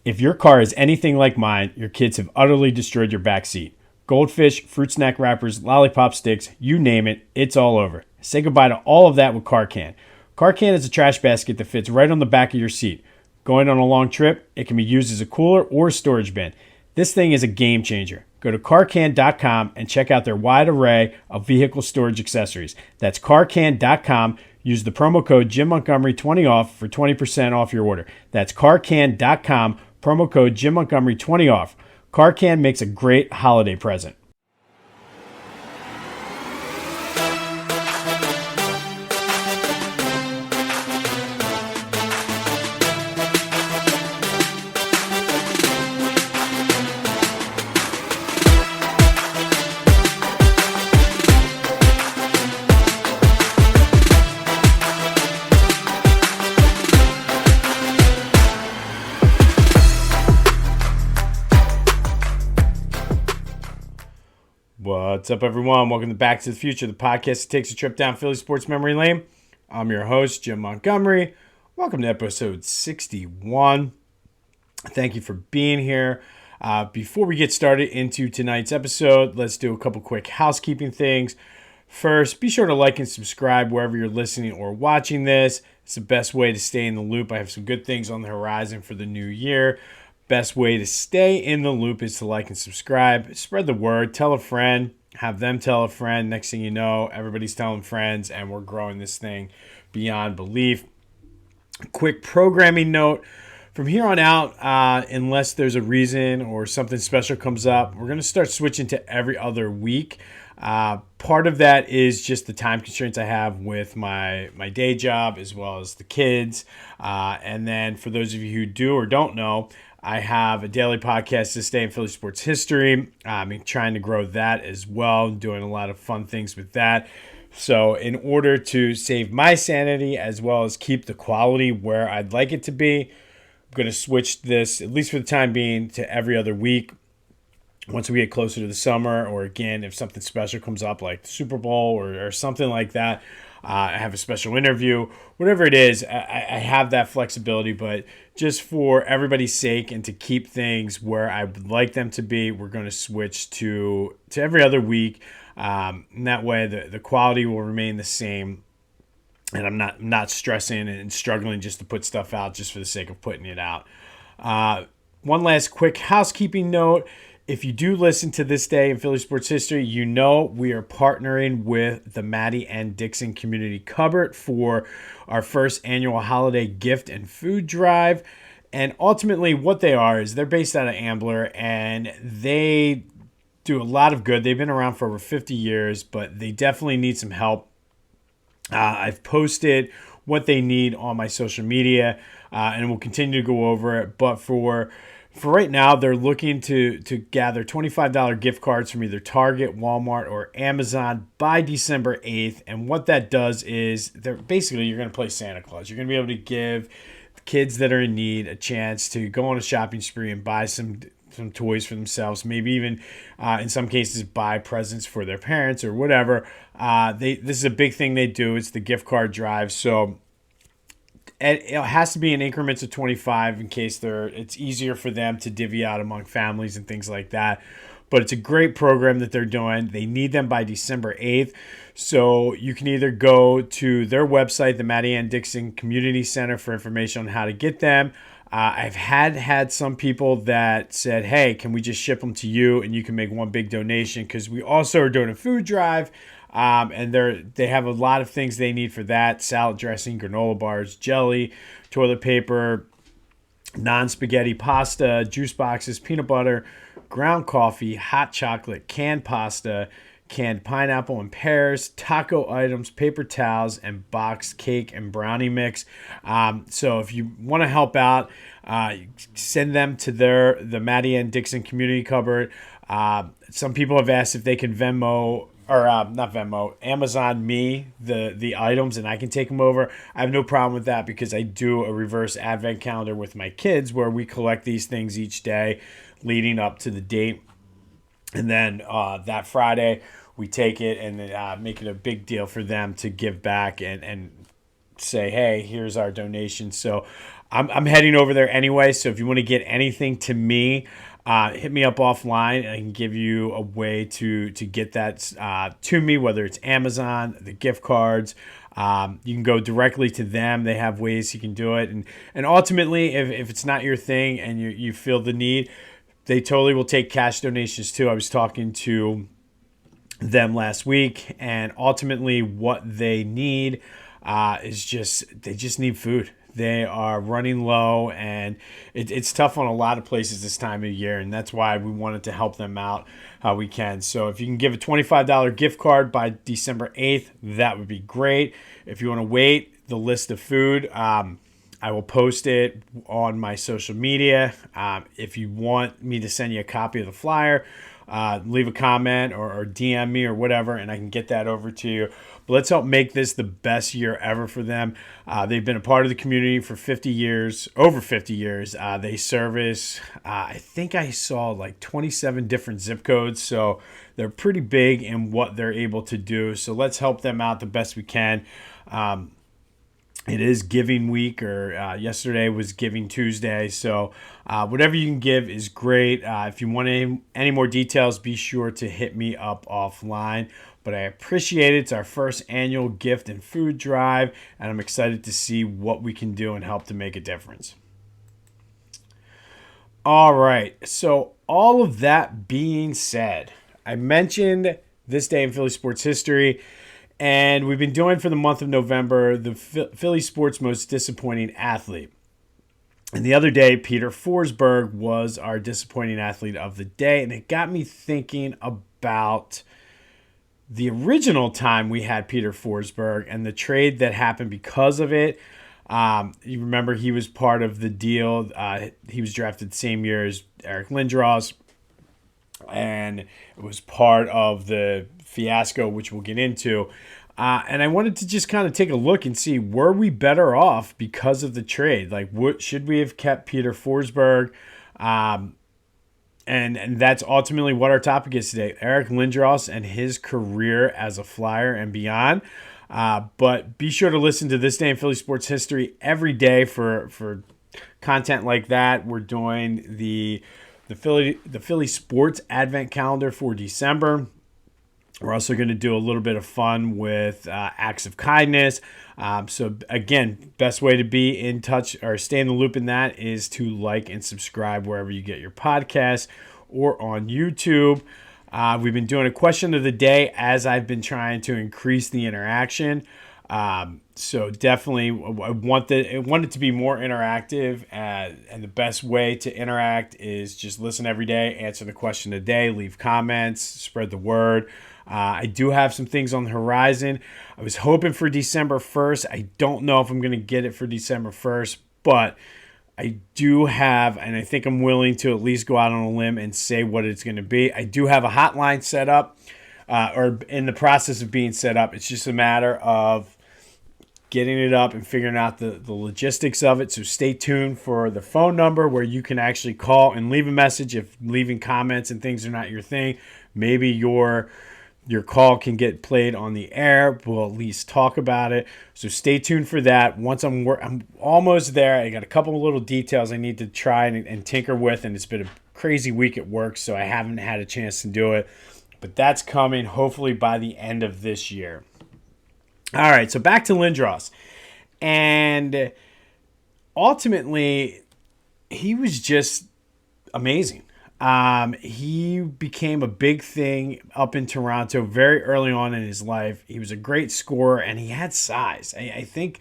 If your car is anything like mine, your kids have utterly destroyed your backseat. Goldfish, fruit snack wrappers, lollipop sticks, you name it, it's all over. Say goodbye to all of that with Carcan. Carcan is a trash basket that fits right on the back of your seat. Going on a long trip, it can be used as a cooler or a storage bin. This thing is a game changer. Go to carcan.com and check out their wide array of vehicle storage accessories. That's carcan.com. Use the promo code Jim Montgomery 20 off for 20% off your order. That's carcan.com. Promo code Jim Montgomery 20 off. Carcan makes a great holiday present. What's up, everyone? Welcome to Back to the Future, the podcast that takes a trip down Philly sports memory lane. I'm your host, Jim Montgomery. Welcome to episode 61. Thank you for being here. Before we get started into tonight's episode, let's do a couple quick housekeeping things. First, be sure to like and subscribe wherever you're listening or watching this. It's the best way to stay in the loop. I have some good things on the horizon for the new year. Best way to stay in the loop is to like and subscribe. Spread the word. Tell a friend. Have them tell a friend. Next thing you know, everybody's telling friends, and we're growing this thing beyond belief. Quick programming note. From here on out, unless there's a reason or something special comes up, we're going to start switching to every other week. Part of that is just the time constraints I have with my day job as well as the kids. And then for those of you who do or don't know, I have a daily podcast, This Day in Philly Sports History. I'm trying to grow that as well, doing a lot of fun things with that. So in order to save my sanity as well as keep the quality where I'd like it to be, I'm going to switch this, at least for the time being, to every other week. Once we get closer to the summer, or again, if something special comes up like the Super Bowl or something like that, I have a special interview, whatever it is, I have that flexibility. But just for everybody's sake and to keep things where I would like them to be, we're going to switch to every other week. And that way, the quality will remain the same. And I'm not stressing and struggling just to put stuff out just for the sake of putting it out. One last quick housekeeping note. If you do listen to This Day in Philly Sports History, you know we are partnering with the Maddie and Dixon Community Cupboard for our first annual holiday gift and food drive. And ultimately what they are is they're based out of Ambler, and they do a lot of good. They've been around for over 50 years, but they definitely need some help. I've posted what they need on my social media, and we'll continue to go over it. But for right now, they're looking to gather $25 gift cards from either Target, Walmart, or Amazon by December 8th. And what that does is you're going to play Santa Claus. You're going to be able to give kids that are in need a chance to go on a shopping spree and buy some toys for themselves, maybe even in some cases buy presents for their parents or whatever. This is a big thing they do. It's the gift card drive. So it has to be in increments of 25 in case it's easier for them to divvy out among families and things like that. But it's a great program that they're doing. They need them by December 8th. So you can either go to their website, the Maddie Ann Dixon Community Center, for information on how to get them. I've had some people that said, hey, can we just ship them to you and you can make one big donation? Because we also are doing a food drive. And they have a lot of things they need for that: salad dressing, granola bars, jelly, toilet paper, non-spaghetti pasta, juice boxes, peanut butter, ground coffee, hot chocolate, canned pasta, canned pineapple and pears, taco items, paper towels, and boxed cake and brownie mix. So if you want to help out, send them to the Maddie and Dixon Community Cupboard. Some people have asked if they can Venmo, or not Venmo, Amazon me the items and I can take them over. I have no problem with that because I do a reverse advent calendar with my kids where we collect these things each day leading up to the date. And then that Friday we take it and make it a big deal for them to give back and say, hey, here's our donation. So I'm heading over there anyway, so if you want to get anything to me, hit me up offline, and I can give you a way to get that to me, whether it's Amazon, the gift cards. You can go directly to them. They have ways you can do it. And ultimately, if it's not your thing and you feel the need, they totally will take cash donations too. I was talking to them last week, and ultimately what they need they just need food. They are running low, and it's tough on a lot of places this time of year, and that's why we wanted to help them out how we can. So if you can give a $25 gift card by December 8th, that would be great. If you want to wait, the list of food, I will post it on my social media. If you want me to send you a copy of the flyer, leave a comment or DM me or whatever, and I can get that over to you. But let's help make this the best year ever for them. They've been a part of the community for 50 years, over 50 years. They service, I think I saw like 27 different zip codes. So they're pretty big in what they're able to do. So let's help them out the best we can. It is Giving Week, or yesterday was Giving Tuesday. So whatever you can give is great. If you want any more details, be sure to hit me up offline. But I appreciate it. It's our first annual gift and food drive, and I'm excited to see what we can do and help to make a difference. All right. So all of that being said, I mentioned this day in Philly sports history. And we've been doing for the month of November the Philly sports most disappointing athlete. And the other day, Peter Forsberg was our disappointing athlete of the day. And it got me thinking about the original time we had Peter Forsberg and the trade that happened because of it. You remember he was part of the deal. He was drafted the same year as Eric Lindros. And it was part of the fiasco, which we'll get into. And I wanted to just kind of take a look and see, were we better off because of the trade? Like, should we have kept Peter Forsberg? And that's ultimately what our topic is today. Eric Lindros and his career as a Flyer and beyond. But be sure to listen to This Day in Philly Sports History every day for content like that. We're doing the Philly Sports Advent Calendar for December. We're also going to do a little bit of fun with acts of kindness. So again, best way to be in touch or stay in the loop in that is to like and subscribe wherever you get your podcasts or on YouTube. We've been doing a question of the day as I've been trying to increase the interaction. So definitely I want it to be more interactive, and the best way to interact is just listen every day, answer the question of the day, leave comments, spread the word. I do have some things on the horizon. I was hoping for December 1st. I don't know if I'm going to get it for December 1st, but I do have, and I think I'm willing to at least go out on a limb and say what it's going to be. I do have a hotline set up, or in the process of being set up. It's just a matter of getting it up and figuring out the logistics of it. So stay tuned for the phone number where you can actually call and leave a message. If leaving comments and things are not your thing, maybe your call can get played on the air. We'll at least talk about it. So stay tuned for that. Once I'm almost there. I got a couple of little details I need to try and tinker with, and it's been a crazy week at work, so I haven't had a chance to do it. But that's coming hopefully by the end of this year. All right, so back to Lindros. And ultimately, he was just amazing. He became a big thing up in Toronto very early on in his life. He was a great scorer, and he had size. I think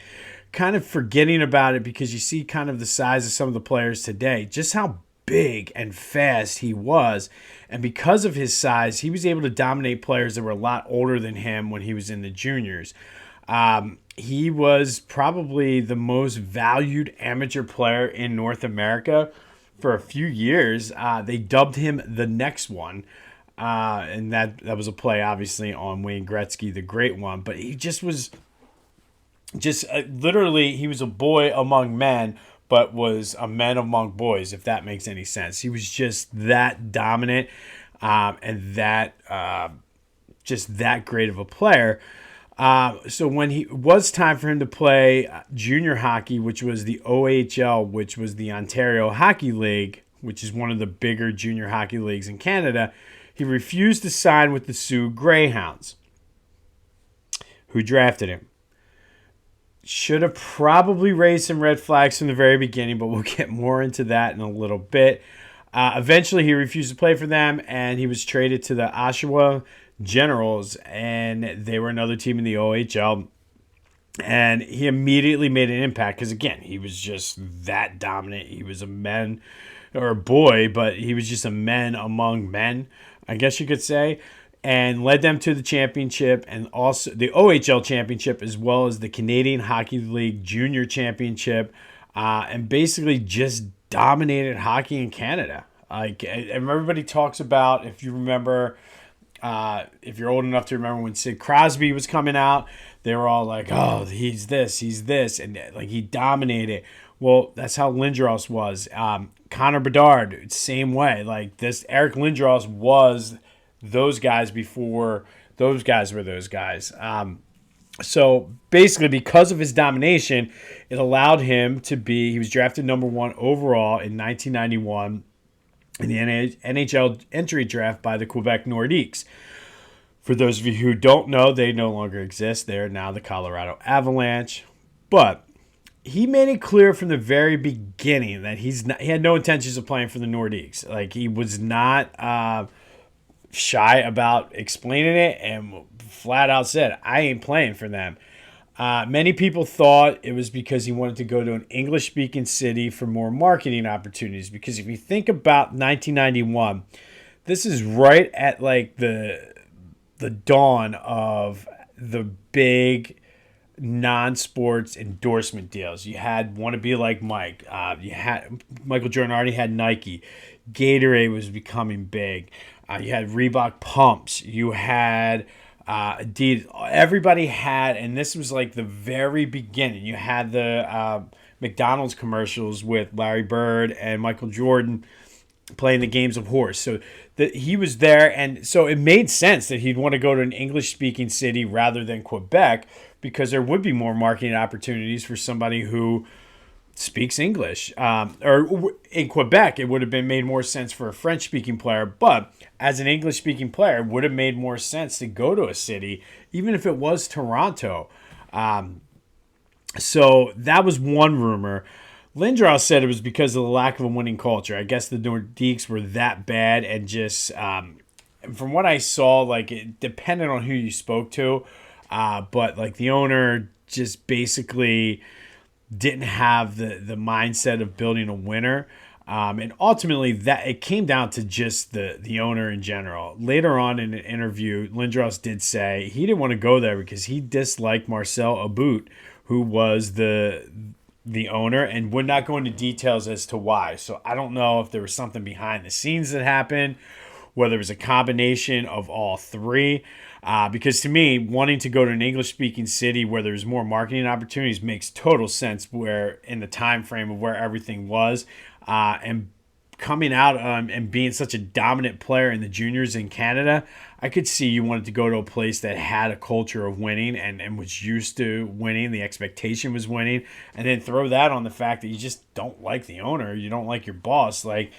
kind of forgetting about it because you see kind of the size of some of the players today, just how big and fast he was. And because of his size, he was able to dominate players that were a lot older than him when he was in the juniors. He was probably the most valued amateur player in North America for a few years. They dubbed him the next one. And that was a play, obviously, on Wayne Gretzky, the great one. But he just was literally, he was a boy among men, but was a man among boys, if that makes any sense. He was just that dominant and that just that great of a player. So when it was time for him to play junior hockey, which was the OHL, which was the Ontario Hockey League, which is one of the bigger junior hockey leagues in Canada, he refused to sign with the Sioux Greyhounds, who drafted him. Should have probably raised some red flags from the very beginning, but we'll get more into that in a little bit. Eventually, he refused to play for them, and he was traded to the Oshawa Generals, and they were another team in the OHL. And he immediately made an impact because, again, he was just that dominant. He was a man or a boy, but he was just a man among men, I guess you could say, and led them to the championship and also the OHL championship as well as the Canadian Hockey League Junior Championship, and basically just dominated hockey in Canada. Like, and everybody talks about, if you remember, if you're old enough to remember when Sid Crosby was coming out, they were all like, "Oh, he's this," and like he dominated. Well, that's how Lindros was. Connor Bedard, same way. Like this, Eric Lindros was those guys before those guys were those guys. So basically, because of his domination, it allowed him to be. He was drafted number 1 overall in 1991 in the NHL entry draft by the Quebec Nordiques. For those of you who don't know, they no longer exist. They're now the Colorado Avalanche. But he made it clear from the very beginning that he had no intentions of playing for the Nordiques. Like, he was not shy about explaining it and flat out said, "I ain't playing for them." Many people thought it was because he wanted to go to an English-speaking city for more marketing opportunities. Because if you think about 1991, this is right at like the dawn of the big non-sports endorsement deals. You had Want to Be Like Mike. You had Michael Jordan already had Nike. Gatorade was becoming big. You had Reebok pumps. You had Adidas. Everybody had, and this was like the very beginning. You had the McDonald's commercials with Larry Bird and Michael Jordan playing the games of horse. So he was there, and so it made sense that he'd want to go to an English-speaking city rather than Quebec because there would be more marketing opportunities for somebody who speaks English. Or in Quebec, it would have been made more sense for a French-speaking player, but as an English-speaking player, it would have made more sense to go to a city, even if it was Toronto. So that was one rumor. Lindros said it was because of the lack of a winning culture. I guess the Nordiques were that bad, and just from what I saw, like it depended on who you spoke to, but like the owner just basically didn't have the mindset of building a winner, and ultimately that it came down to just the owner in general. Later on in an interview, Lindros did say he didn't want to go there because he disliked Marcel About, who was the owner, and would not go into details as to why. So I don't know if there was something behind the scenes that happened, whether it was a combination of all three. Because to me, wanting to go to an English-speaking city where there's more marketing opportunities makes total sense. Where in the time frame of where everything was, and coming out and being such a dominant player in the juniors in Canada, I could see you wanted to go to a place that had a culture of winning and was used to winning. The expectation was winning, and then throw that on the fact that you just don't like the owner, you don't like your boss. Like,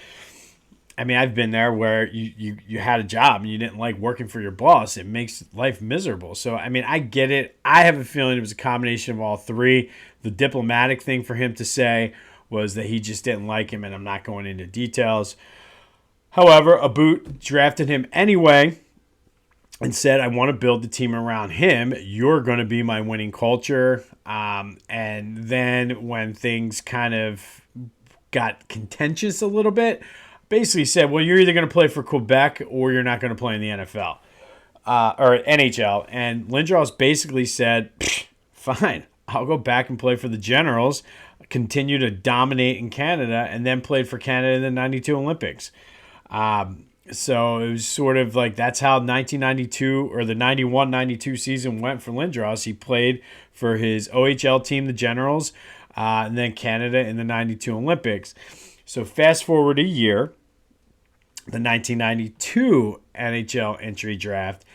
I mean, I've been there where you had a job and you didn't like working for your boss. It makes life miserable. So, I mean, I get it. I have a feeling it was a combination of all three. The diplomatic thing for him to say was that he just didn't like him, and I'm not going into details. However, About drafted him anyway and said, "I want to build the team around him. You're going to be my winning culture." And then when things kind of got contentious a little bit, basically said, "Well, you're either going to play for Quebec or you're not going to play in the NFL or NHL." And Lindros basically said, "Fine, I'll go back and play for the Generals, continue to dominate in Canada," and then played for Canada in the 92 Olympics. So it was sort of like that's how 1992 or the 91-92 season went for Lindros. He played for his OHL team, the Generals, and then Canada in the 92 Olympics. So fast forward a year, the 1992 NHL entry draft,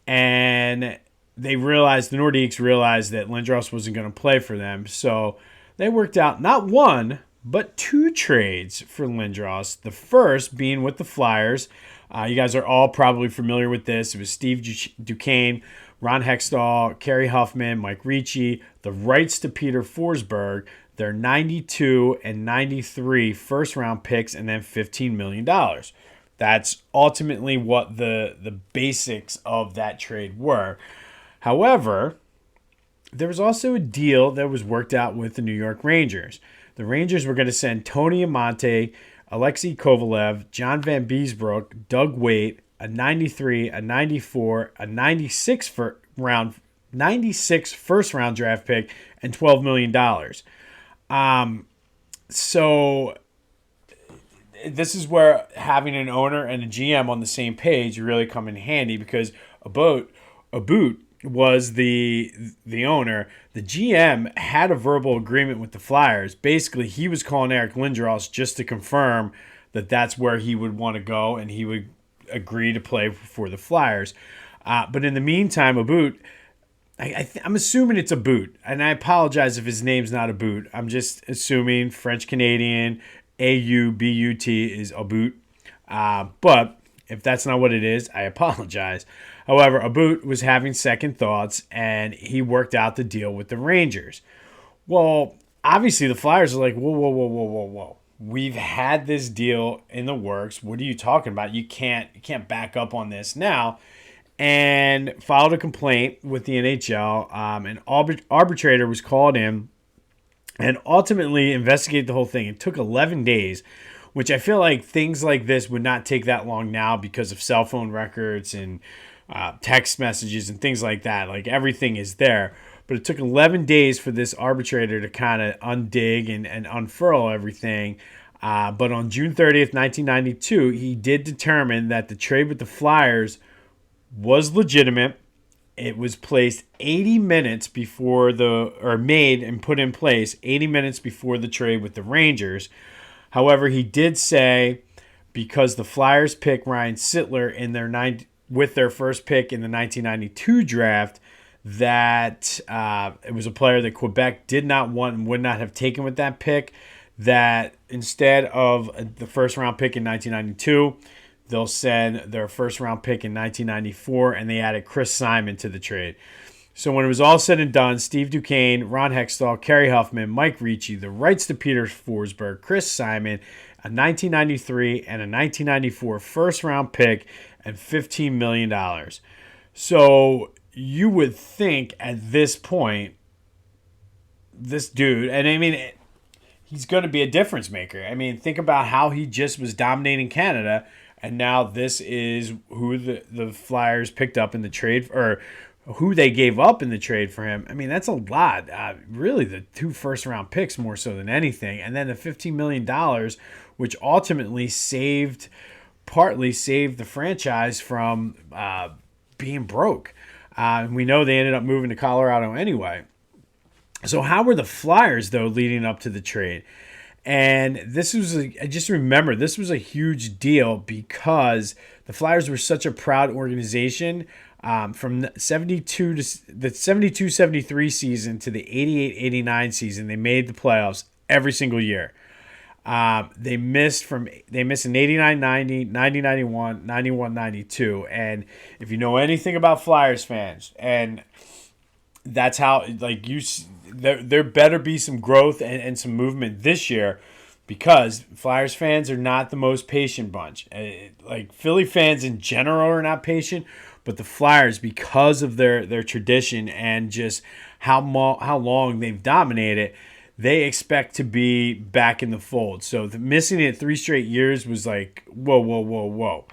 and the Nordiques realized that Lindros wasn't going to play for them. So they worked out not one, but two trades for Lindros. The first being with the Flyers. You guys are all probably familiar with this. It was Steve Duquesne, Ron Hextall, Kerry Huffman, Mike Ricci, the rights to Peter Forsberg, their 92 and 93 first-round picks, and then $15 million. That's ultimately what the basics of that trade were. However, there was also a deal that was worked out with the New York Rangers. The Rangers were going to send Tony Amonte, Alexei Kovalev, John Van Beesbrook, Doug Waite, a 93, a 94, a 96 first-round draft pick, and $12 million. So this is where having an owner and a GM on the same page really come in handy, because Aboot was the owner. The GM had a verbal agreement with the Flyers. Basically, he was calling Eric Lindros just to confirm that that's where he would want to go and he would agree to play for the Flyers. But in the meantime, Aboot, I'm assuming it's Aboot, and I apologize if his name's not Aboot. I'm just assuming French-Canadian, A-U-B-U-T is Aboot. But if that's not what it is, I apologize. However, Aboot was having second thoughts, and he worked out the deal with the Rangers. Well, obviously the Flyers are like, whoa. We've had this deal in the works. What are you talking about? You can't back up on this now. And filed a complaint with the NHL. An arbitrator was called in and ultimately investigated the whole thing. It took 11 days, which I feel like things like this would not take that long now because of cell phone records and text messages and things like that. Like, everything is there. But it took 11 days for this arbitrator to kind of undig and unfurl everything. But on June 30th, 1992, he did determine that the trade with the Flyers was legitimate. It was placed 80 minutes before made and put in place 80 minutes before the trade with the Rangers. However, he did say, because the Flyers picked Ryan Sittler with their first pick in the 1992 draft, that it was a player that Quebec did not want and would not have taken with that pick, that instead of the first round pick in 1992, they'll send their first round pick in 1994, and they added Chris Simon to the trade. So when it was all said and done, Steve Duquesne, Ron Hextall, Kerry Huffman, Mike Ricci, the rights to Peter Forsberg, Chris Simon, a 1993 and a 1994 first round pick, and $15 million. So you would think at this point, this dude, and I mean, he's going to be a difference maker. I mean, think about how he just was dominating Canada, and now this is who the Flyers picked up in the trade, or who they gave up in the trade for him. I mean, that's a lot. Really, the 2 first-round picks more so than anything. And then the $15 million, which ultimately partly saved the franchise from being broke. We know they ended up moving to Colorado anyway. So how were the Flyers, though, leading up to the trade? And I just remember, this was a huge deal because the Flyers were such a proud organization. From the 72-73 season to the 88-89 season, they made the playoffs every single year. They missed in 89-90, 90-91, 91-92. And if you know anything about Flyers fans, and that's how, like, there better be some growth and some movement this year, because Flyers fans are not the most patient bunch. Like, Philly fans in general are not patient, but the Flyers, because of their tradition and just how long they've dominated, they expect to be back in the fold. So missing it 3 straight years was like, whoa.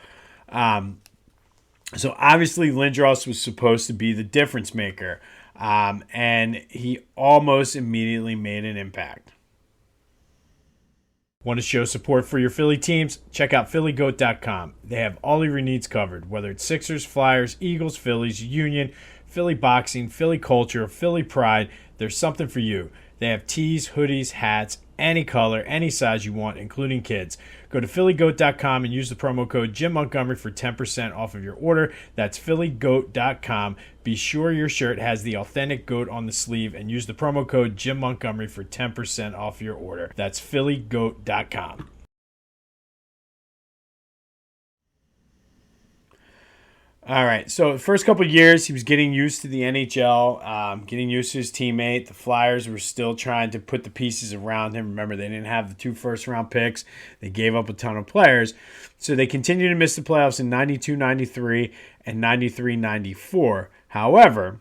So obviously Lindros was supposed to be the difference maker. And he almost immediately made an impact. Want to show support for your Philly teams? Check out PhillyGoat.com. They have all your needs covered, whether it's Sixers, Flyers, Eagles, Phillies, Union, Philly boxing, Philly culture, Philly pride. There's something for you. They have tees, hoodies, hats, any color, any size you want, including kids. Go to phillygoat.com and use the promo code Jim Montgomery for 10% off of your order. That's phillygoat.com. Be sure your shirt has the authentic goat on the sleeve and use the promo code Jim Montgomery for 10% off your order. That's phillygoat.com. All right, so the first couple of years, he was getting used to the NHL, getting used to his teammate. The Flyers were still trying to put the pieces around him. Remember, they didn't have the 2 first-round picks. They gave up a ton of players. So they continued to miss the playoffs in 92-93 and 93-94. However,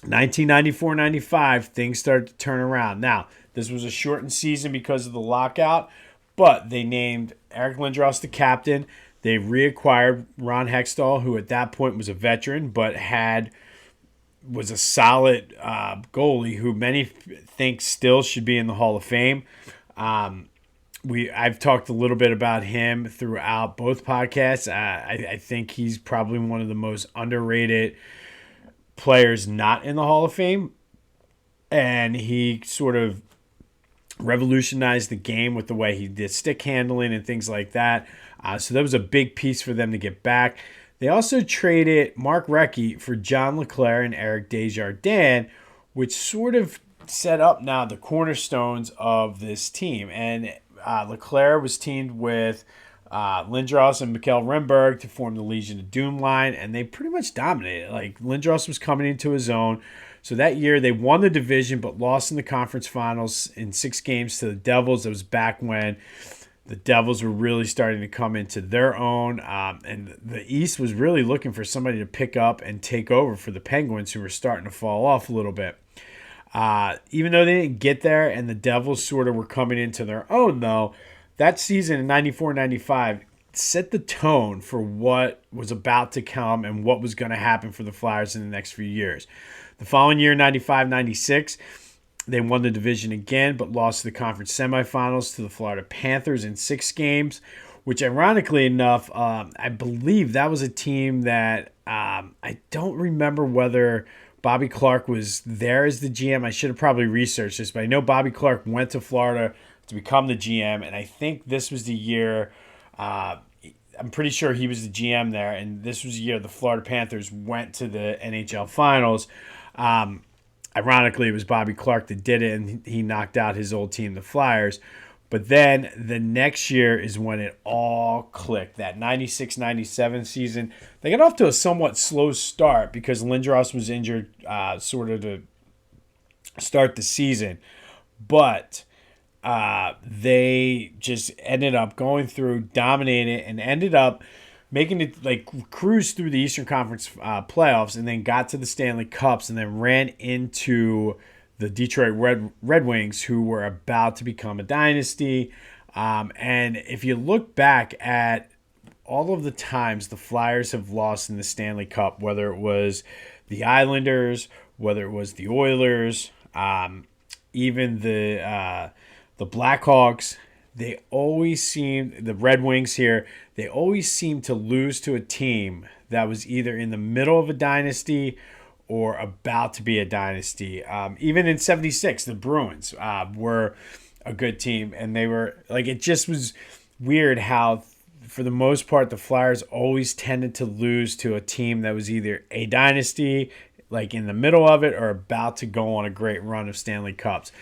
1994-95, things started to turn around. Now, this was a shortened season because of the lockout, but they named Eric Lindros the captain. They reacquired Ron Hextall, who at that point was a veteran, but was a solid goalie who many think still should be in the Hall of Fame. I've talked a little bit about him throughout both podcasts. I think he's probably one of the most underrated players not in the Hall of Fame, and he sort of revolutionized the game with the way he did stick handling and things like that. So that was a big piece for them to get back. They also traded Mark Recchi for John LeClair and Eric Desjardins, which sort of set up now the cornerstones of this team. And LeClair was teamed with Lindros and Mikhail Renberg to form the Legion of Doom line, and they pretty much dominated. Like, Lindros was coming into his own. So that year they won the division but lost in the conference finals in 6 games to the Devils. That was back when the Devils were really starting to come into their own, and the East was really looking for somebody to pick up and take over for the Penguins, who were starting to fall off a little bit. Even though they didn't get there and the Devils sort of were coming into their own, though, that season in 94-95 set the tone for what was about to come and what was going to happen for the Flyers in the next few years. The following year, 95-96, they won the division again, but lost the conference semifinals to the Florida Panthers in 6 games, which ironically enough, I believe that was a team that I don't remember whether Bobby Clark was there as the GM. I should have probably researched this, but I know Bobby Clark went to Florida to become the GM, and I think this was the year, I'm pretty sure he was the GM there, and this was the year the Florida Panthers went to the NHL Finals. Ironically, it was Bobby Clark that did it, and he knocked out his old team, the Flyers. But then the next year is when it all clicked. That 96-97 season, they got off to a somewhat slow start because Lindros was injured sort of to start the season. But they just ended up going through, dominating, and ended up making it like cruise through the Eastern Conference playoffs, and then got to the Stanley Cups, and then ran into the Detroit Red Wings, who were about to become a dynasty. And if you look back at all of the times the Flyers have lost in the Stanley Cup, whether it was the Islanders, whether it was the Oilers, even the Blackhawks, they always seem, the Red Wings here, they always seem to lose to a team that was either in the middle of a dynasty or about to be a dynasty. Even in 76, the Bruins were a good team, and they were, like, it just was weird how, for the most part, the Flyers always tended to lose to a team that was either a dynasty, like in the middle of it, or about to go on a great run of Stanley Cups.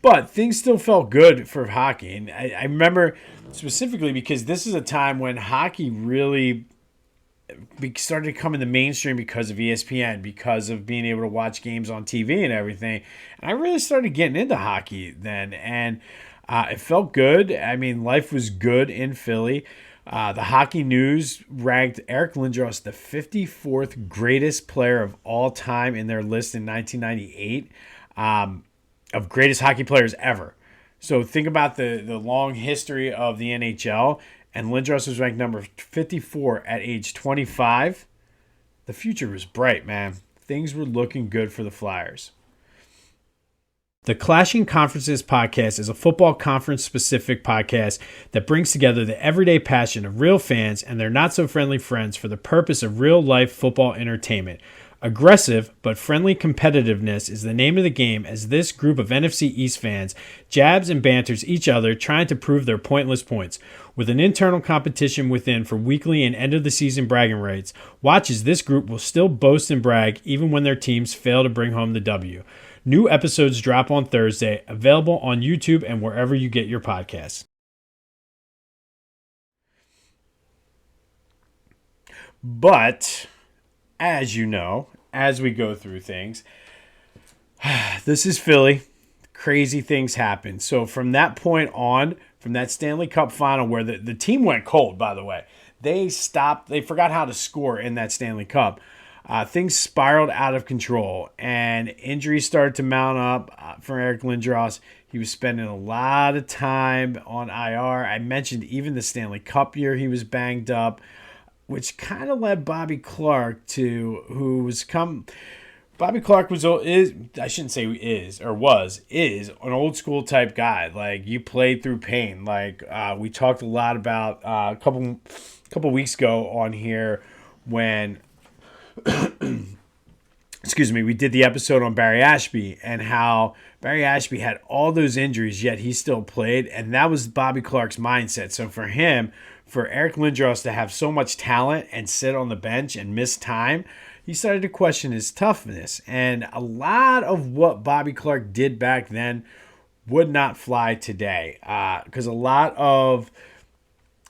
But things still felt good for hockey. And I remember specifically because this is a time when hockey really started to come in the mainstream because of ESPN, because of being able to watch games on TV and everything. And I really started getting into hockey then. And it felt good. I mean, life was good in Philly. The Hockey News ranked Eric Lindros the 54th greatest player of all time in their list in 1998. Of greatest hockey players ever. So think about the long history of the NHL, and Lindros was ranked number 54 at age 25. The future was bright, man. Things were looking good for the Flyers. The Clashing Conferences podcast is a football conference-specific podcast that brings together the everyday passion of real fans and their not-so-friendly friends for the purpose of real-life football entertainment. Aggressive but friendly competitiveness is the name of the game as this group of NFC East fans jabs and banters each other trying to prove their pointless points. With an internal competition within for weekly and end-of-the-season bragging rights, watch as this group will still boast and brag even when their teams fail to bring home the W. New episodes drop on Thursday, available on YouTube and wherever you get your podcasts. But, as you know, as we go through things, this is Philly. Crazy things happen. So from that point on, from that Stanley Cup final where the team went cold, by the way, they forgot how to score in that Stanley Cup. Things spiraled out of control and injuries started to mount up for Eric Lindros. He was spending a lot of time on IR. I mentioned even the Stanley Cup year he was banged up, which kind of led Bobby Clarke Bobby Clarke was an old school type guy. Like, you played through pain. Like, we talked a lot about a couple weeks ago on here when we did the episode on Barry Ashby and how Barry Ashby had all those injuries, yet he still played, and that was Bobby Clarke's mindset. So for Eric Lindros to have so much talent and sit on the bench and miss time, he started to question his toughness. And a lot of what Bobby Clarke did back then would not fly today, because a lot of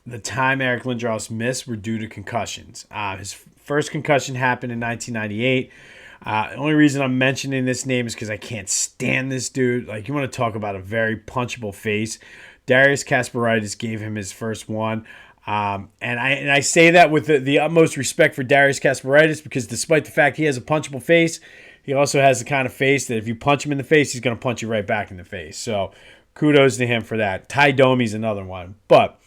the time Eric Lindros missed were due to concussions. His first concussion happened in 1998. The only reason I'm mentioning this name is because I can't stand this dude. Like, you want to talk about a very punchable face. Darius Kasparaitis gave him his first one. And I say that with the utmost respect for Darius Kasparaitis, because despite the fact he has a punchable face, he also has the kind of face that if you punch him in the face, he's going to punch you right back in the face. So kudos to him for that. Ty Domi's another one. But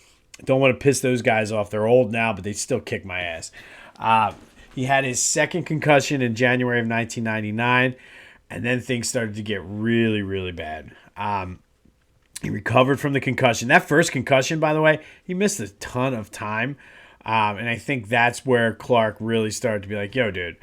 don't want to piss those guys off. They're old now, but they still kick my ass. He had his second concussion in January of 1999, and then things started to get really, really bad. He recovered from the concussion. That first concussion, by the way, he missed a ton of time. And I think that's where Clarke really started to be like, yo, dude,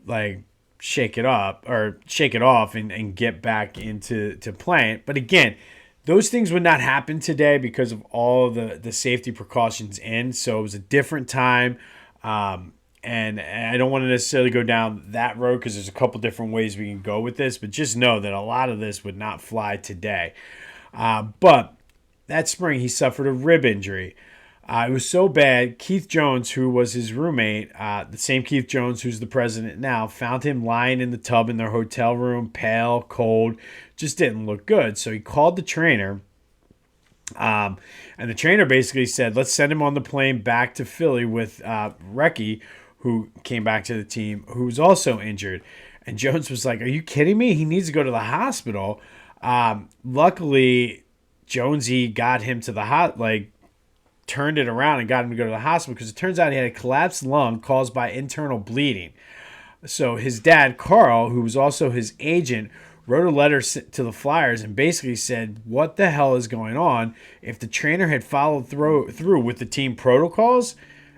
like, shake it off and get back into playing. But again, those things would not happen today because of all the safety precautions in. So it was a different time. And I don't want to necessarily go down that road because there's a couple different ways we can go with this. But just know that a lot of this would not fly today. But that spring, he suffered a rib injury. It was so bad, Keith Jones, who was his roommate, the same Keith Jones who's the president now, found him lying in the tub in their hotel room, pale, cold, just didn't look good. So he called the trainer, and the trainer basically said, let's send him on the plane back to Philly with Recchi, who came back to the team, who was also injured. And Jones was like, are you kidding me? He needs to go to the hospital. Luckily, Jonesy got him to turned it around and got him to go to the hospital because it turns out he had a collapsed lung caused by internal bleeding. So his dad, Carl, who was also his agent, wrote a letter to the Flyers and basically said, what the hell is going on? If the trainer had followed through with the team protocols,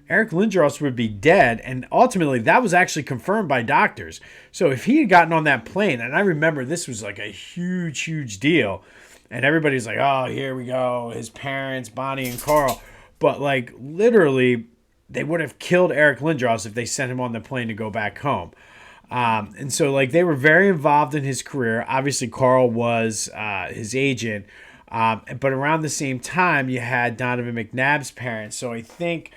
Eric Lindros would be dead, and ultimately that was actually confirmed by doctors. So if he had gotten on that plane, and I remember this was like a huge, huge deal, and everybody's like, oh, here we go, his parents, Bonnie and Carl. But like literally, they would have killed Eric Lindros if they sent him on the plane to go back home. And so like they were very involved in his career. Obviously, Carl was his agent. But around the same time, you had Donovan McNabb's parents. So I think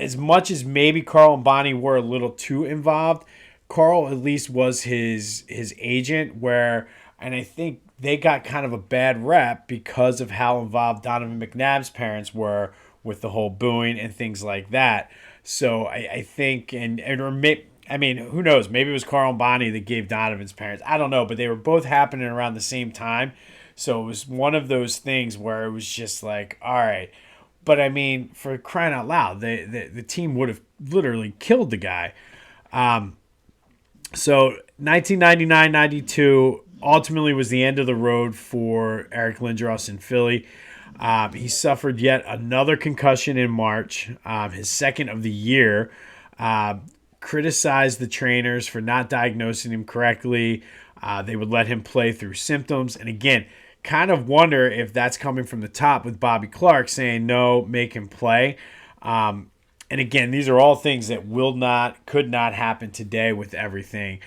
as much as maybe Carl and Bonnie were a little too involved, Carl at least was his agent, and I think they got kind of a bad rep because of how involved Donovan McNabb's parents were with the whole booing and things like that. So I think, who knows? Maybe it was Carl and Bonnie that gave Donovan's parents. I don't know, but they were both happening around the same time. So it was one of those things where it was just like, all right. But I mean, for crying out loud, the team would have literally killed the guy. So 1999-92 ultimately was the end of the road for Eric Lindros in Philly. He suffered yet another concussion in March, his second of the year. criticized the trainers for not diagnosing him correctly. They would let him play through symptoms. And again, kind of wonder if that's coming from the top with Bobby Clark saying, no, make him play. And again, these are all things that could not happen today with everything.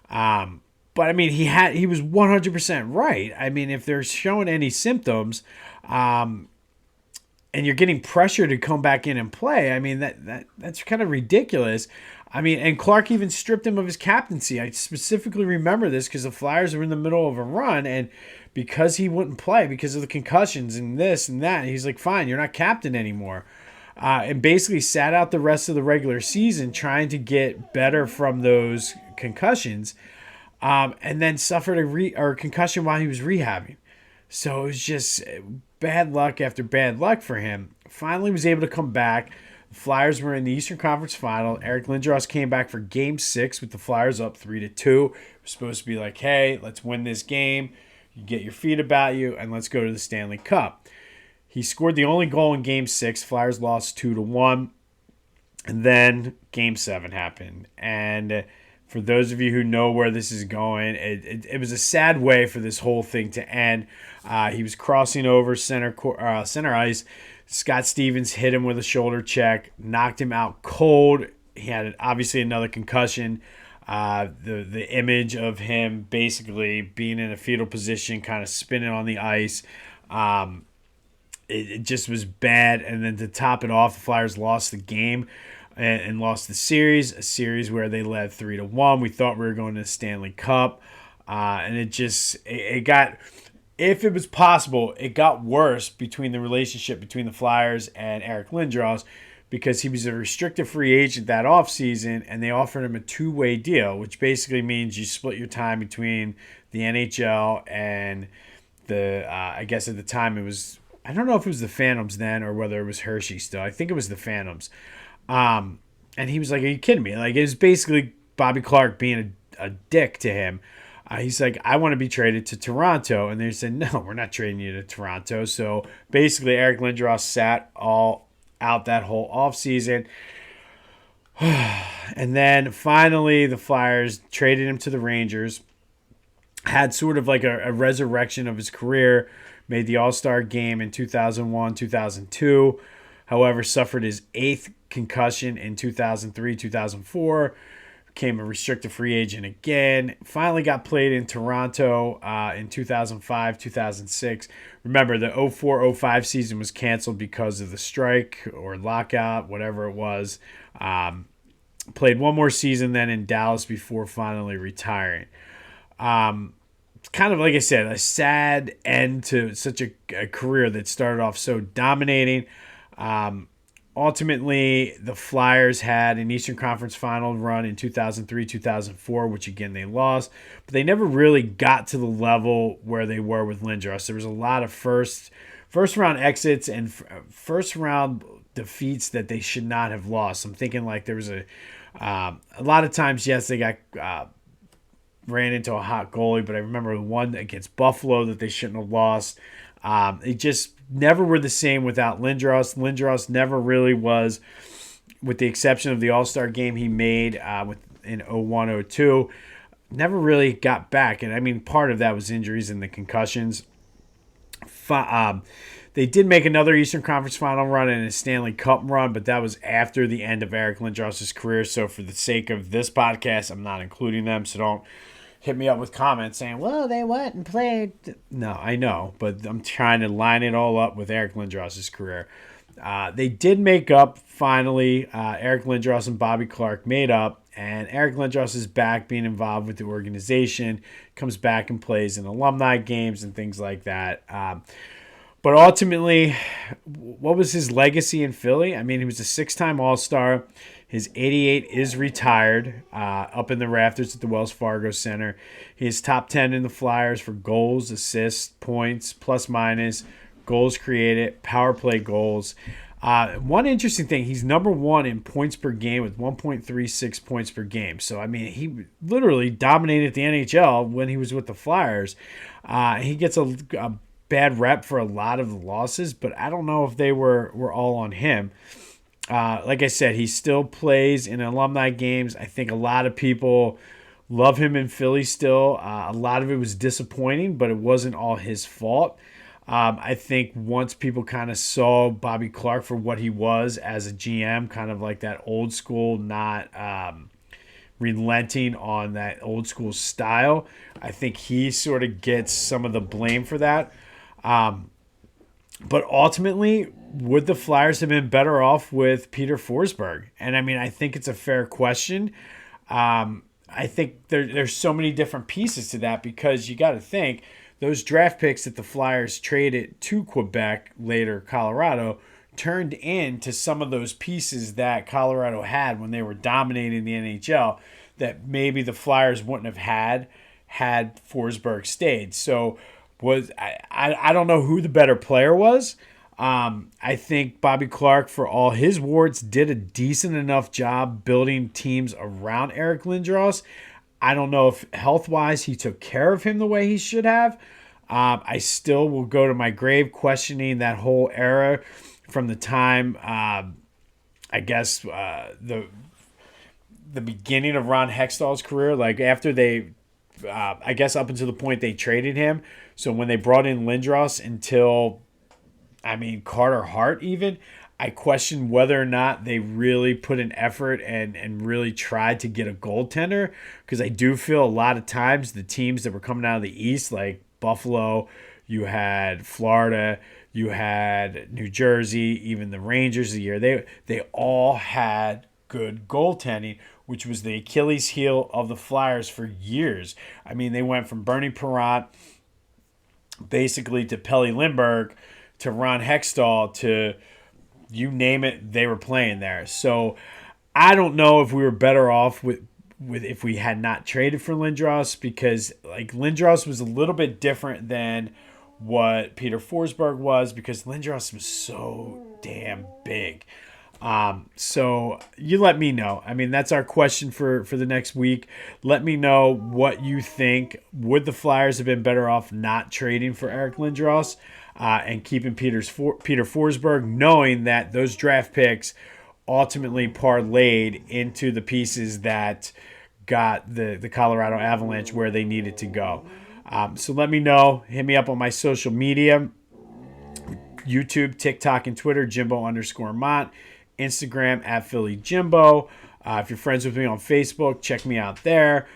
But I mean, he was 100% right. I mean, if they're showing any symptoms, and you're getting pressure to come back in and play, I mean, that's kind of ridiculous. I mean, and Clark even stripped him of his captaincy. I specifically remember this because the Flyers were in the middle of a run, and because he wouldn't play because of the concussions and this and that, he's like, fine, you're not captain anymore. And basically sat out the rest of the regular season trying to get better from those concussions, and then suffered a concussion while he was rehabbing. So it was just bad luck after bad luck for him. Finally was able to come back. The Flyers were in the Eastern Conference Final. Eric Lindros came back for Game 6 with the Flyers up 3-2. It was supposed to be like, hey, let's win this game. You get your feet about you, and let's go to the Stanley Cup. He scored the only goal in Game 6. Flyers lost 2-1. And then Game 7 happened. And for those of you who know where this is going, it was a sad way for this whole thing to end. He was crossing over center ice. Scott Stevens hit him with a shoulder check, knocked him out cold. He had obviously another concussion. The image of him basically being in a fetal position, kind of spinning on the ice, it just was bad. And then to top it off, the Flyers lost the game and lost the series, a series where they led 3-1. We thought we were going to the Stanley Cup, and it got, if it was possible, it got worse between the relationship between the Flyers and Eric Lindros, because he was a restricted free agent that offseason, and they offered him a two-way deal, which basically means you split your time between the NHL and the, I guess at the time it was, I don't know if it was the Phantoms then or whether it was Hershey still. I think it was the Phantoms. And he was like, are you kidding me? Like, it was basically Bobby Clark being a dick to him. He's like, I want to be traded to Toronto. And they said, no, we're not trading you to Toronto. So basically, Eric Lindros sat all out that whole offseason. And then finally, the Flyers traded him to the Rangers. Had sort of like a resurrection of his career. Made the All-Star game in 2001, 2002. However, suffered his 8th concussion in 2003, 2004. Became a restricted free agent again. Finally got played in Toronto in 2005, 2006. Remember, the 04-05 season was canceled because of the strike or lockout, whatever it was. Played one more season then in Dallas before finally retiring. Kind of, like I said, a sad end to such a career that started off so dominating. Ultimately, the Flyers had an Eastern Conference Final run in 2003-2004, which again they lost, but they never really got to the level where they were with Lindros. There was a lot of first round exits and first round defeats that they should not have lost. I'm thinking like there was a lot of times, yes, they got ran into a hot goalie, but I remember the one against Buffalo that they shouldn't have lost. It just never were the same without Lindros. Lindros never really was, with the exception of the All-Star game he made in 01-02, never really got back. And I mean, part of that was injuries and the concussions. They did make another Eastern Conference Final run and a Stanley Cup run, but that was after the end of Eric Lindros' career. So for the sake of this podcast, I'm not including them. So don't hit me up with comments saying, well, they went and played. No, I know, but I'm trying to line it all up with Eric Lindros' career. They did make up, finally. Eric Lindros and Bobby Clark made up, and Eric Lindros is back being involved with the organization, comes back and plays in alumni games and things like that. But ultimately, what was his legacy in Philly? I mean, he was a 6-time All-Star. His 88 is retired up in the rafters at the Wells Fargo Center. He is top 10 in the Flyers for goals, assists, points, plus minus, goals created, power play goals. One interesting thing, he's number 1 in points per game with 1.36 points per game. So, I mean, he literally dominated the NHL when he was with the Flyers. He gets a bad rep for a lot of the losses, but I don't know if they were all on him. Like I said, he still plays in alumni games. I think a lot of people love him in Philly still. A lot of it was disappointing, but it wasn't all his fault. I think once people kind of saw Bobby Clark for what he was as a GM, kind of like that old school, not relenting on that old school style, I think he sort of gets some of the blame for that. But ultimately, would the Flyers have been better off with Peter Forsberg? And I mean, I think it's a fair question. I think there's so many different pieces to that because you got to think those draft picks that the Flyers traded to Quebec, later Colorado, turned into some of those pieces that Colorado had when they were dominating the NHL that maybe the Flyers wouldn't have had Forsberg stayed. So I don't know who the better player was. I think Bobby Clark, for all his warts, did a decent enough job building teams around Eric Lindros. I don't know if health-wise he took care of him the way he should have. I still will go to my grave questioning that whole era from the time, I guess, the beginning of Ron Hextall's career. Like after they, I guess up until the point they traded him. So when they brought in Lindros until, I mean, Carter Hart even, I question whether or not they really put an effort and really tried to get a goaltender, because I do feel a lot of times the teams that were coming out of the East, like Buffalo, you had Florida, you had New Jersey, even the Rangers the year, they all had good goaltending, which was the Achilles heel of the Flyers for years. I mean, they went from Bernie Parent basically to Pelle Lindbergh to Ron Hextall to you name it, they were playing there. So I don't know if we were better off with if we had not traded for Lindros, because like Lindros was a little bit different than what Peter Forsberg was, because Lindros was so damn big. So you let me know. I mean, that's our question for the next week. Let me know what you think. Would the Flyers have been better off not trading for Eric Lindros and keeping Peter Forsberg, knowing that those draft picks ultimately parlayed into the pieces that got the Colorado Avalanche where they needed to go? So let me know. Hit me up on my social media, YouTube, TikTok, and Twitter, Jimbo_Mott. Instagram at Philly Jimbo. If you're friends with me on Facebook, check me out there.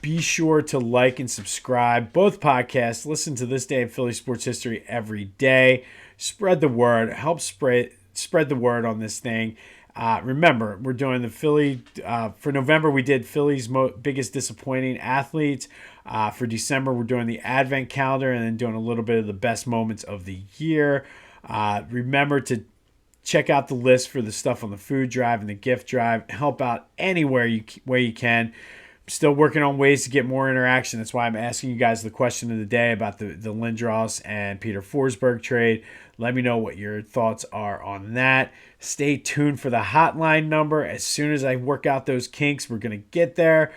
Be sure to like and subscribe both podcasts. Listen to This Day in Philly Sports History every day. Spread the word. Help spread the word on this thing. Remember, we're doing the Philly for November. We did Philly's biggest disappointing athletes. For December, we're doing the Advent calendar and then doing a little bit of the best moments of the year. Remember to check out the list for the stuff on the food drive and the gift drive. Help out anywhere where you can. I'm still working on ways to get more interaction. That's why I'm asking you guys the question of the day about the Lindros and Peter Forsberg trade. Let me know what your thoughts are on that. Stay tuned for the hotline number. As soon as I work out those kinks, we're going to get there.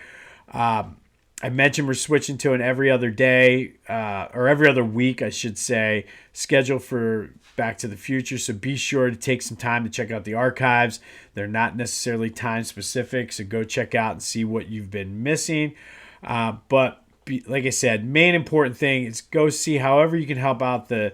I mentioned we're switching to an every other day or every other week, I should say, schedule for Back to the Future. So be sure to take some time to check out the archives. They're not necessarily time specific, so go check out and see what you've been missing. Like I said, main important thing is go see however you can help out the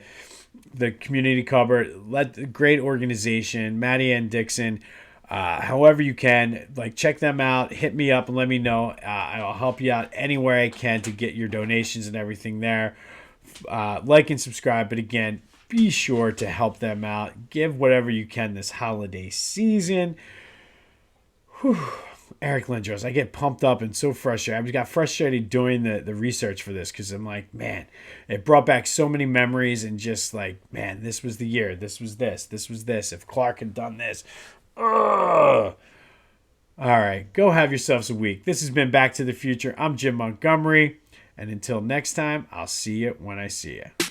community cupboard. Let the great organization, Maddie and Dixon, however you can, like, check them out. Hit me up and let me know. I'll help you out anywhere I can to get your donations and everything there. Like and subscribe, but again, be sure to help them out. Give whatever you can this holiday season. Whew. Eric Lindros, I get pumped up and so frustrated. I got frustrated doing the research for this because I'm like, man, it brought back so many memories and just like, man, this was the year. This was this. This was this. If Clark had done this. Ugh. All right, go have yourselves a week. This has been Back to the Future. I'm Jim Montgomery. And until next time, I'll see you when I see you.